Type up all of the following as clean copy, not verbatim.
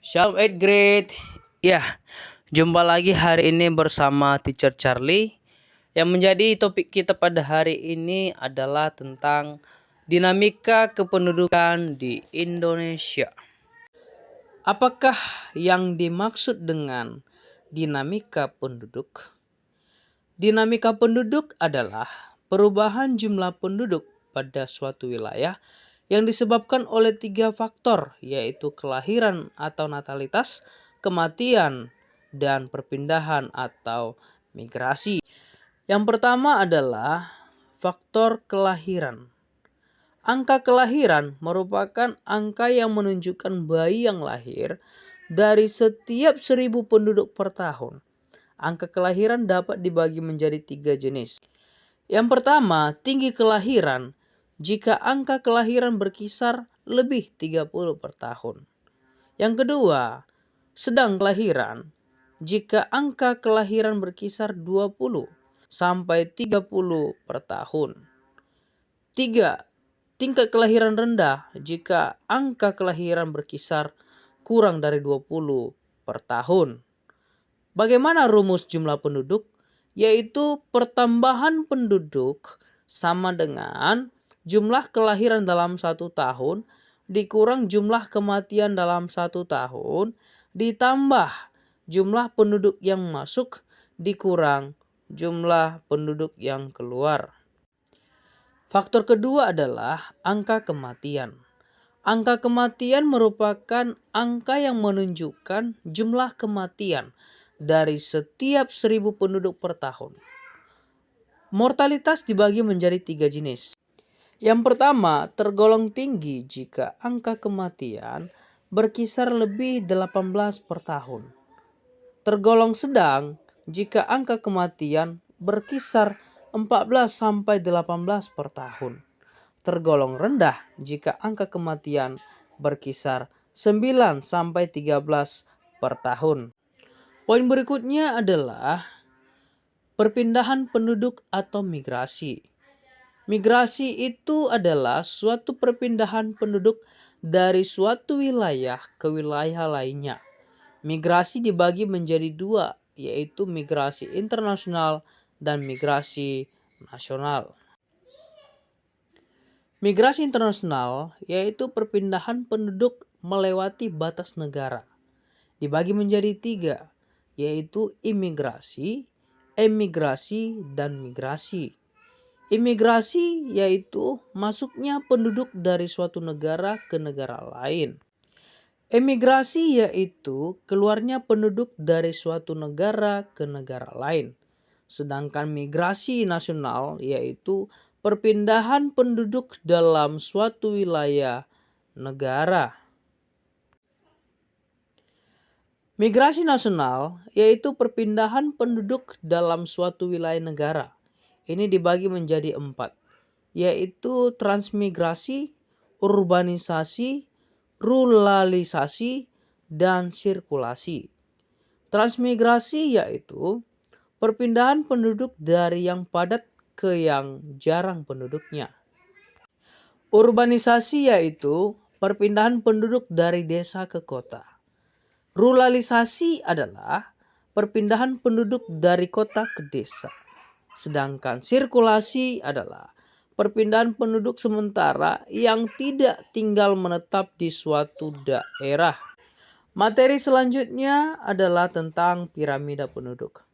Shalom 8 grade. Ya, jumpa lagi hari ini bersama Teacher Charlie. Yang menjadi topik kita pada hari ini adalah tentang dinamika kependudukan di Indonesia. Apakah yang dimaksud dengan dinamika penduduk? Dinamika penduduk adalah perubahan jumlah penduduk pada suatu wilayah yang disebabkan oleh 3 faktor, yaitu kelahiran atau natalitas, kematian, dan perpindahan atau migrasi. Yang pertama adalah faktor kelahiran. Angka kelahiran merupakan angka yang menunjukkan bayi yang lahir dari setiap 1.000 penduduk per tahun. Angka kelahiran dapat dibagi menjadi 3 jenis. Yang pertama, tinggi kelahiran jika angka kelahiran berkisar lebih 30 per tahun. Yang kedua, sedang kelahiran jika angka kelahiran berkisar 20 sampai 30 per tahun. 3. Tingkat kelahiran rendah jika angka kelahiran berkisar kurang dari 20 per tahun. Bagaimana rumus jumlah penduduk? Yaitu pertambahan penduduk sama dengan jumlah kelahiran dalam 1 tahun dikurang jumlah kematian dalam 1 tahun ditambah jumlah penduduk yang masuk dikurang jumlah penduduk yang keluar. Faktor kedua adalah angka kematian. Angka kematian merupakan angka yang menunjukkan jumlah kematian dari setiap 1.000 penduduk per tahun. Mortalitas dibagi menjadi 3 jenis. Yang pertama, tergolong tinggi jika angka kematian berkisar lebih 18 per tahun. Tergolong sedang jika angka kematian berkisar 14 sampai 18 per tahun. Tergolong rendah jika angka kematian berkisar 9 sampai 13 per tahun. Poin berikutnya adalah perpindahan penduduk atau migrasi. Migrasi itu adalah suatu perpindahan penduduk dari suatu wilayah ke wilayah lainnya. Migrasi dibagi menjadi 2, yaitu migrasi internasional dan migrasi nasional. Migrasi internasional yaitu perpindahan penduduk melewati batas negara. Dibagi menjadi 3, yaitu imigrasi, emigrasi, dan migrasi. Imigrasi yaitu masuknya penduduk dari suatu negara ke negara lain. Emigrasi yaitu keluarnya penduduk dari suatu negara ke negara lain. Sedangkan migrasi nasional yaitu perpindahan penduduk dalam suatu wilayah negara. Migrasi nasional yaitu perpindahan penduduk dalam suatu wilayah negara. Ini dibagi menjadi 4, yaitu transmigrasi, urbanisasi, ruralisasi, dan sirkulasi. Transmigrasi yaitu perpindahan penduduk dari yang padat ke yang jarang penduduknya. Urbanisasi yaitu perpindahan penduduk dari desa ke kota. Ruralisasi adalah perpindahan penduduk dari kota ke desa. Sedangkan sirkulasi adalah perpindahan penduduk sementara yang tidak tinggal menetap di suatu daerah. Materi selanjutnya adalah tentang piramida penduduk.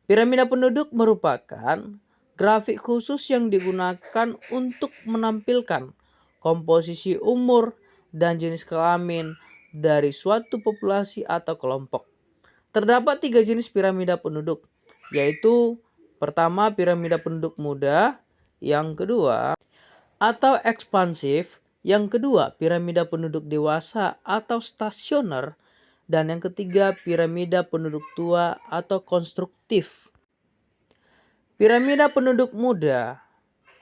Piramida penduduk merupakan grafik khusus yang digunakan untuk menampilkan komposisi umur dan jenis kelamin dari suatu populasi atau kelompok. Terdapat 3 jenis piramida penduduk, yaitu pertama piramida penduduk muda, yang kedua atau ekspansif, yang kedua piramida penduduk dewasa atau stasioner, dan yang ketiga piramida penduduk tua atau konstruktif. Piramida penduduk muda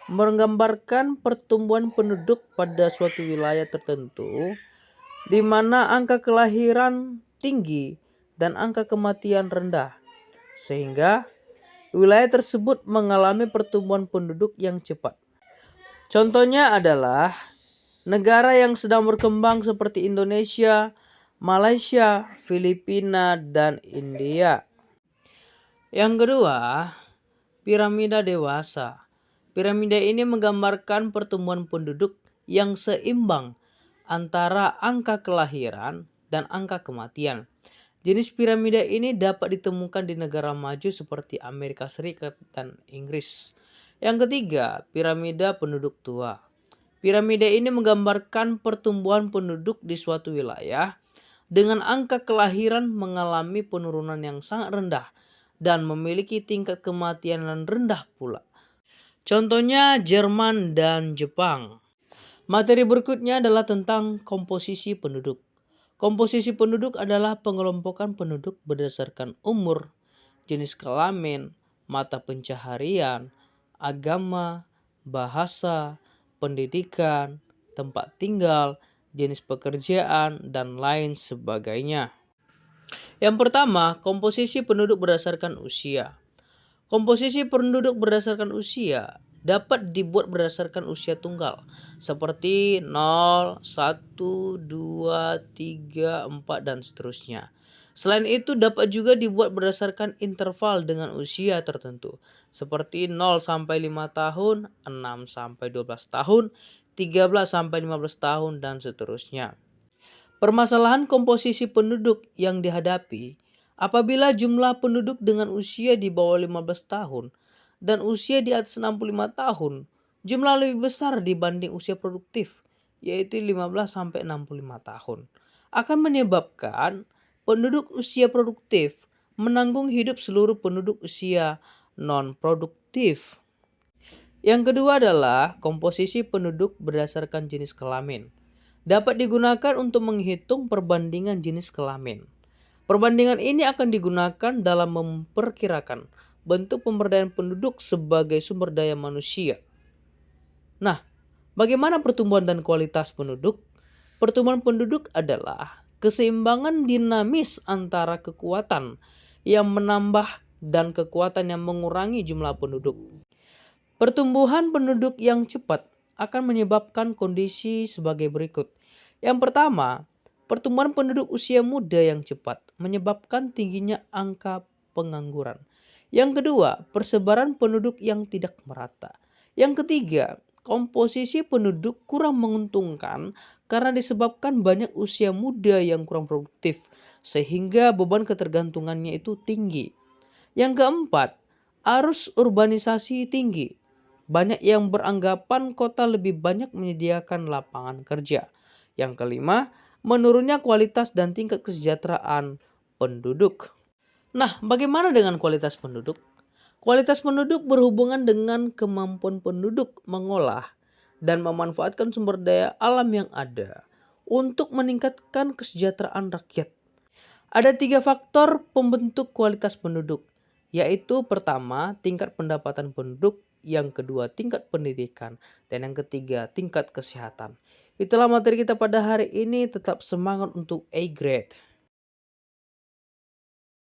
menggambarkan pertumbuhan penduduk pada suatu wilayah tertentu di mana angka kelahiran tinggi dan angka kematian rendah, sehingga wilayah tersebut mengalami pertumbuhan penduduk yang cepat. Contohnya adalah negara yang sedang berkembang seperti Indonesia Malaysia, Filipina, dan India. Yang kedua, piramida dewasa. Piramida ini menggambarkan pertumbuhan penduduk yang seimbang antara angka kelahiran dan angka kematian. Jenis piramida ini dapat ditemukan di negara maju seperti Amerika Serikat dan Inggris. Yang ketiga, piramida penduduk tua. Piramida ini menggambarkan pertumbuhan penduduk di suatu wilayah dengan angka kelahiran mengalami penurunan yang sangat rendah dan memiliki tingkat kematian yang rendah pula. Contohnya Jerman dan Jepang. Materi berikutnya adalah tentang komposisi penduduk. Komposisi penduduk adalah pengelompokan penduduk berdasarkan umur, jenis kelamin, mata pencaharian, agama, bahasa, pendidikan, tempat tinggal, jenis pekerjaan, dan lain sebagainya. Yang pertama, komposisi penduduk berdasarkan usia. Komposisi penduduk berdasarkan usia dapat dibuat berdasarkan usia tunggal seperti 0, 1, 2, 3, 4 dan seterusnya. Selain itu dapat juga dibuat berdasarkan interval dengan usia tertentu seperti 0 sampai 5 tahun, 6 sampai 12 tahun, 13 sampai 15 tahun dan seterusnya. Permasalahan komposisi penduduk yang dihadapi apabila jumlah penduduk dengan usia di bawah 15 tahun dan usia di atas 65 tahun, jumlah lebih besar dibanding usia produktif, yaitu 15-65 tahun, akan menyebabkan penduduk usia produktif menanggung hidup seluruh penduduk usia non-produktif. Yang kedua adalah komposisi penduduk berdasarkan jenis kelamin. Dapat digunakan untuk menghitung perbandingan jenis kelamin. Perbandingan ini akan digunakan dalam memperkirakan bentuk pemberdayaan penduduk sebagai sumber daya manusia. Nah, bagaimana pertumbuhan dan kualitas penduduk? Pertumbuhan penduduk adalah keseimbangan dinamis antara kekuatan yang menambah dan kekuatan yang mengurangi jumlah penduduk. Pertumbuhan penduduk yang cepat akan menyebabkan kondisi sebagai berikut. Yang pertama, pertumbuhan penduduk usia muda yang cepat menyebabkan tingginya angka pengangguran. Yang kedua, persebaran penduduk yang tidak merata. Yang ketiga, komposisi penduduk kurang menguntungkan karena disebabkan banyak usia muda yang kurang produktif, sehingga beban ketergantungannya itu tinggi. Yang keempat, arus urbanisasi tinggi. Banyak yang beranggapan kota lebih banyak menyediakan lapangan kerja. Yang kelima, menurunnya kualitas dan tingkat kesejahteraan penduduk. Nah, bagaimana dengan kualitas penduduk? Kualitas penduduk berhubungan dengan kemampuan penduduk mengolah dan memanfaatkan sumber daya alam yang ada untuk meningkatkan kesejahteraan rakyat. Ada 3 faktor pembentuk kualitas penduduk, yaitu pertama, tingkat pendapatan penduduk, yang kedua, tingkat pendidikan, dan yang ketiga, tingkat kesehatan. Itulah materi kita pada hari ini. Tetap semangat untuk A-grade.